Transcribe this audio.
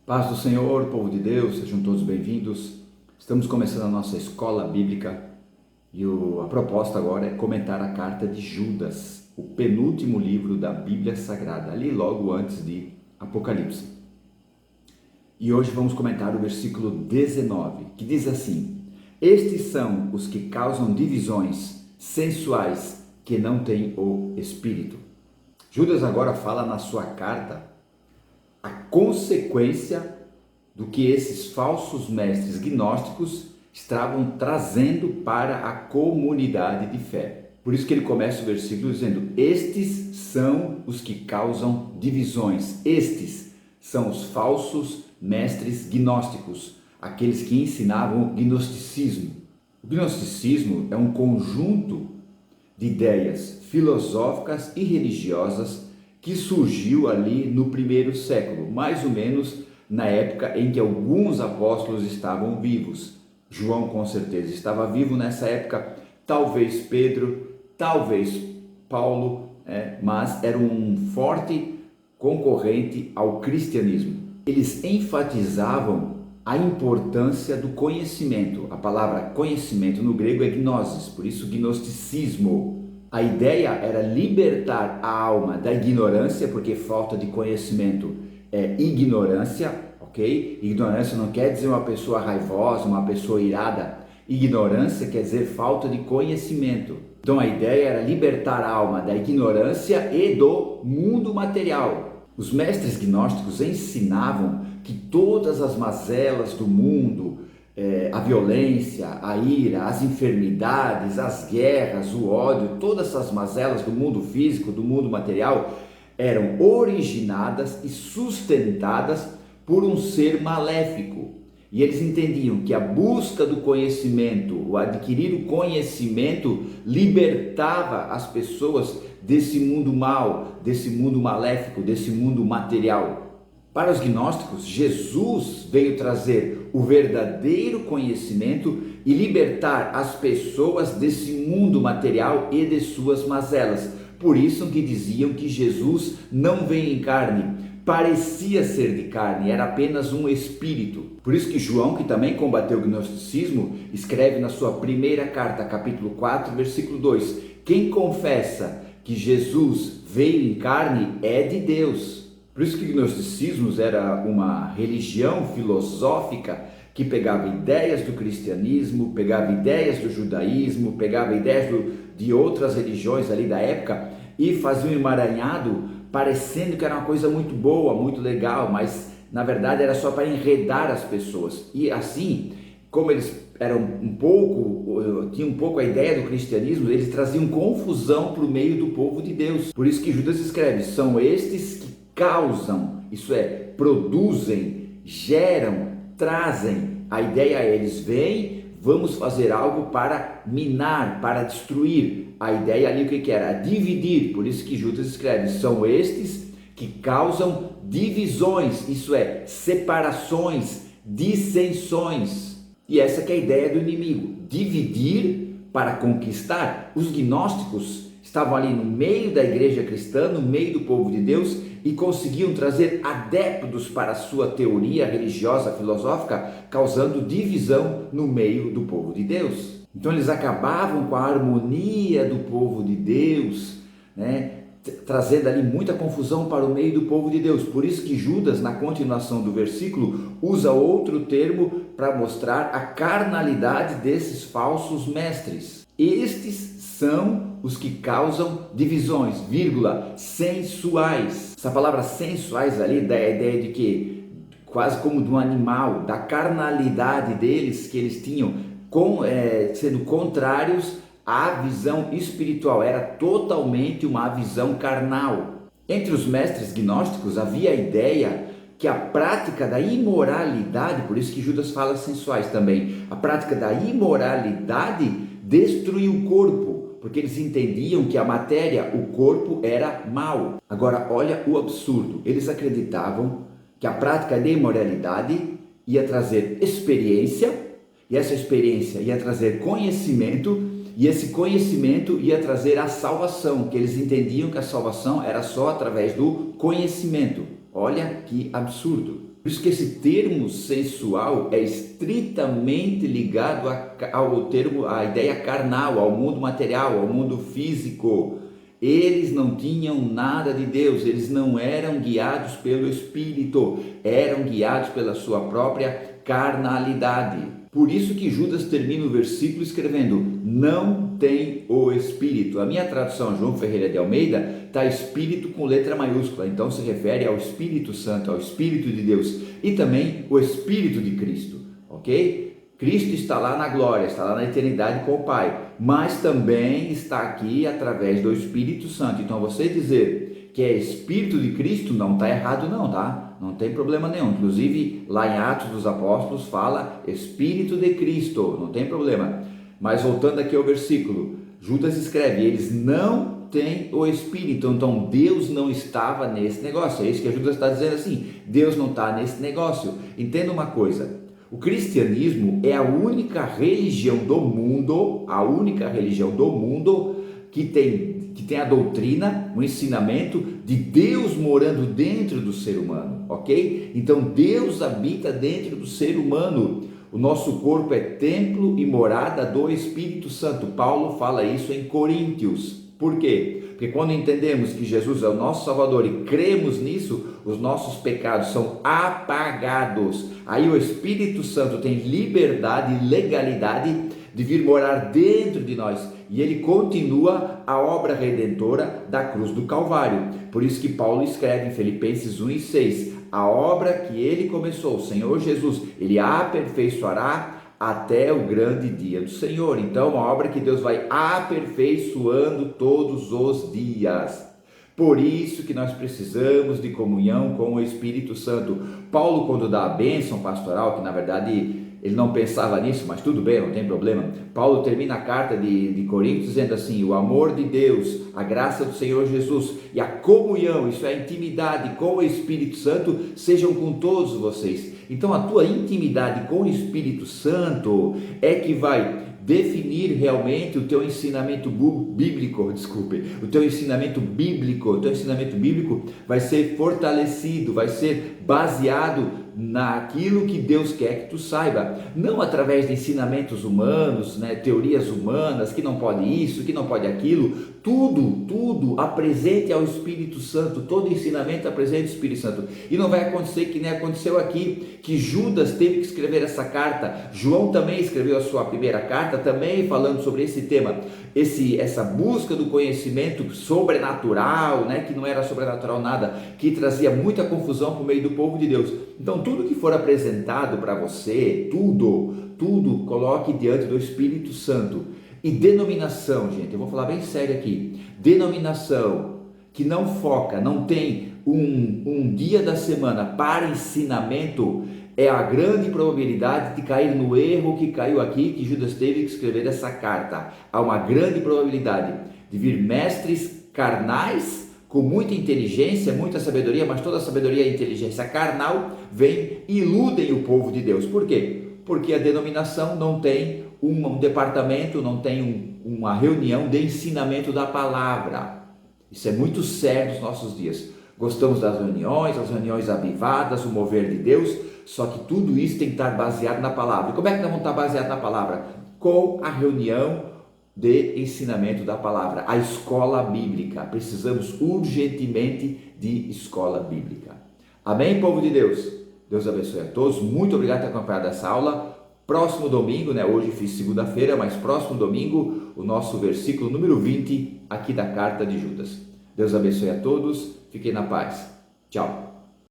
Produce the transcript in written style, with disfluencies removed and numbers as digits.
Paz do Senhor, povo de Deus, sejam todos bem-vindos. Estamos começando a nossa escola bíblica e a proposta agora é comentar a carta de Judas, o penúltimo livro da Bíblia Sagrada, ali logo antes de Apocalipse. E hoje vamos comentar o versículo 19, que diz assim: Estes são os que causam divisões sensuais que não têm o Espírito. Judas agora fala na sua carta a consequência do que esses falsos mestres gnósticos estavam trazendo para a comunidade de fé. Por isso que ele começa o versículo dizendo: estes são os que causam divisões, estes são os falsos mestres gnósticos, aqueles que ensinavam o gnosticismo. O gnosticismo é um conjunto de ideias filosóficas e religiosas que surgiu ali no primeiro século, mais ou menos na época em que alguns apóstolos estavam vivos. João com certeza estava vivo nessa época, talvez Pedro, talvez Paulo, mas era um forte concorrente ao cristianismo. Eles enfatizavam a importância do conhecimento. A palavra conhecimento no grego é gnosis, por isso gnosticismo. A ideia era libertar a alma da ignorância, porque falta de conhecimento é ignorância, ok? Ignorância não quer dizer uma pessoa raivosa, uma pessoa irada. Ignorância quer dizer falta de conhecimento. Então a ideia era libertar a alma da ignorância e do mundo material. Os mestres gnósticos ensinavam que todas as mazelas do mundo, a violência, a ira, as enfermidades, as guerras, o ódio, todas essas mazelas do mundo físico, do mundo material, eram originadas e sustentadas por um ser maléfico. E eles entendiam que a busca do conhecimento, o adquirir o conhecimento, libertava as pessoas desse mundo mal, desse mundo maléfico, desse mundo material. Para os gnósticos, Jesus veio trazer o verdadeiro conhecimento e libertar as pessoas desse mundo material e de suas mazelas. Por isso que diziam que Jesus não veio em carne, parecia ser de carne, era apenas um espírito. Por isso que João, que também combateu o gnosticismo, escreve na sua primeira carta, capítulo 4, versículo 2: quem confessa que Jesus veio em carne é de Deus. Por isso que o gnosticismo era uma religião filosófica que pegava ideias do cristianismo, pegava ideias do judaísmo, pegava ideias de outras religiões ali da época e fazia um emaranhado parecendo que era uma coisa muito boa, muito legal, mas na verdade era só para enredar as pessoas. E assim, como eles eram tinham um pouco a ideia do cristianismo, eles traziam confusão para o meio do povo de Deus. Por isso que Judas escreve: são estes que causam, isso é, produzem, geram, trazem. A ideia é: eles vêm, vamos fazer algo para minar, para destruir. A ideia ali o que era? Dividir. Por isso que Judas escreve: são estes que causam divisões, isso é, separações, dissensões. E essa que é a ideia do inimigo: dividir para conquistar. Os gnósticos estavam ali no meio da igreja cristã, no meio do povo de Deus, e conseguiam trazer adeptos para a sua teoria religiosa, filosófica, causando divisão no meio do povo de Deus. Então eles acabavam com a harmonia do povo de Deus, trazendo ali muita confusão para o meio do povo de Deus. Por isso que Judas, na continuação do versículo, usa outro termo para mostrar a carnalidade desses falsos mestres. Estes são os que causam divisões, sensuais. Essa palavra sensuais ali dá a ideia de que, quase como de um animal, da carnalidade deles que eles tinham, sendo contrários à visão espiritual, era totalmente uma visão carnal. Entre os mestres gnósticos havia a ideia que a prática da imoralidade, por isso que Judas fala sensuais também, a prática da imoralidade destruía o corpo, porque eles entendiam que a matéria, o corpo, era mal. Agora, olha o absurdo. Eles acreditavam que a prática da imoralidade ia trazer experiência, e essa experiência ia trazer conhecimento, e esse conhecimento ia trazer a salvação, que eles entendiam que a salvação era só através do conhecimento. Olha que absurdo. Por isso que esse termo sensual é estritamente ligado ao termo, à ideia carnal, ao mundo material, ao mundo físico. Eles não tinham nada de Deus, eles não eram guiados pelo Espírito, eram guiados pela sua própria carnalidade. Por isso que Judas termina o versículo escrevendo: não tem o Espírito. A minha tradução, João Ferreira de Almeida, está Espírito com letra maiúscula, então se refere ao Espírito Santo, ao Espírito de Deus e também o Espírito de Cristo, ok? Cristo está lá na glória, está lá na eternidade com o Pai, mas também está aqui através do Espírito Santo. Então você dizer que é Espírito de Cristo não está errado não, tá? Não tem problema nenhum. Inclusive lá em Atos dos Apóstolos fala Espírito de Cristo, não tem problema. Mas voltando aqui ao versículo, Judas escreve: eles não têm o Espírito, então Deus não estava nesse negócio. É isso que Judas está dizendo assim, Deus não está nesse negócio. Entenda uma coisa, o cristianismo é a única religião do mundo, que tem a doutrina, o ensinamento de Deus morando dentro do ser humano, ok? Então Deus habita dentro do ser humano. O nosso corpo é templo e morada do Espírito Santo. Paulo fala isso em Coríntios. Por quê? Porque quando entendemos que Jesus é o nosso Salvador e cremos nisso, os nossos pecados são apagados. Aí o Espírito Santo tem liberdade e legalidade de vir morar dentro de nós. E ele continua a obra redentora da cruz do Calvário. Por isso que Paulo escreve em Filipenses 1:6, a obra que ele começou, o Senhor Jesus, ele aperfeiçoará até o grande dia do Senhor. Então, uma obra que Deus vai aperfeiçoando todos os dias. Por isso que nós precisamos de comunhão com o Espírito Santo. Paulo, quando dá a bênção pastoral, que na verdade ele não pensava nisso, mas tudo bem, não tem problema. Paulo termina a carta de Coríntios dizendo assim: o amor de Deus, a graça do Senhor Jesus e a comunhão, isso é a intimidade com o Espírito Santo, sejam com todos vocês. Então a tua intimidade com o Espírito Santo é que vai definir realmente o teu ensinamento bíblico, o teu ensinamento bíblico vai ser fortalecido, vai ser baseado naquilo que Deus quer que tu saiba, não através de ensinamentos humanos, teorias humanas, que não pode isso, que não pode aquilo. Tudo apresente ao Espírito Santo, todo ensinamento apresente ao Espírito Santo. E não vai acontecer que nem aconteceu aqui, que Judas teve que escrever essa carta. João também escreveu a sua primeira carta, também falando sobre esse tema, essa busca do conhecimento sobrenatural, que não era sobrenatural nada, que trazia muita confusão para o meio do povo de Deus. Então tudo que for apresentado para você, tudo coloque diante do Espírito Santo. E denominação, gente, eu vou falar bem sério aqui, denominação que não foca, não tem um dia da semana para ensinamento, é a grande probabilidade de cair no erro que caiu aqui, que Judas teve que escrever essa carta. Há uma grande probabilidade de vir mestres carnais, com muita inteligência, muita sabedoria, mas toda a sabedoria e inteligência carnal vem e iludem o povo de Deus. Por quê? Porque a denominação não tem um departamento, não tem uma reunião de ensinamento da palavra. Isso é muito sério nos nossos dias. Gostamos das reuniões, as reuniões avivadas, o mover de Deus, só que tudo isso tem que estar baseado na palavra. E como é que nós vamos estar baseado na palavra? Com a reunião de ensinamento da palavra, a escola bíblica. Precisamos urgentemente de escola bíblica. Amém, povo de Deus? Deus abençoe a todos. Muito obrigado por ter acompanhado essa aula. Próximo domingo, hoje fiz segunda-feira, mas próximo domingo, o nosso versículo número 20 aqui da carta de Judas. Deus abençoe a todos. Fiquem na paz. Tchau.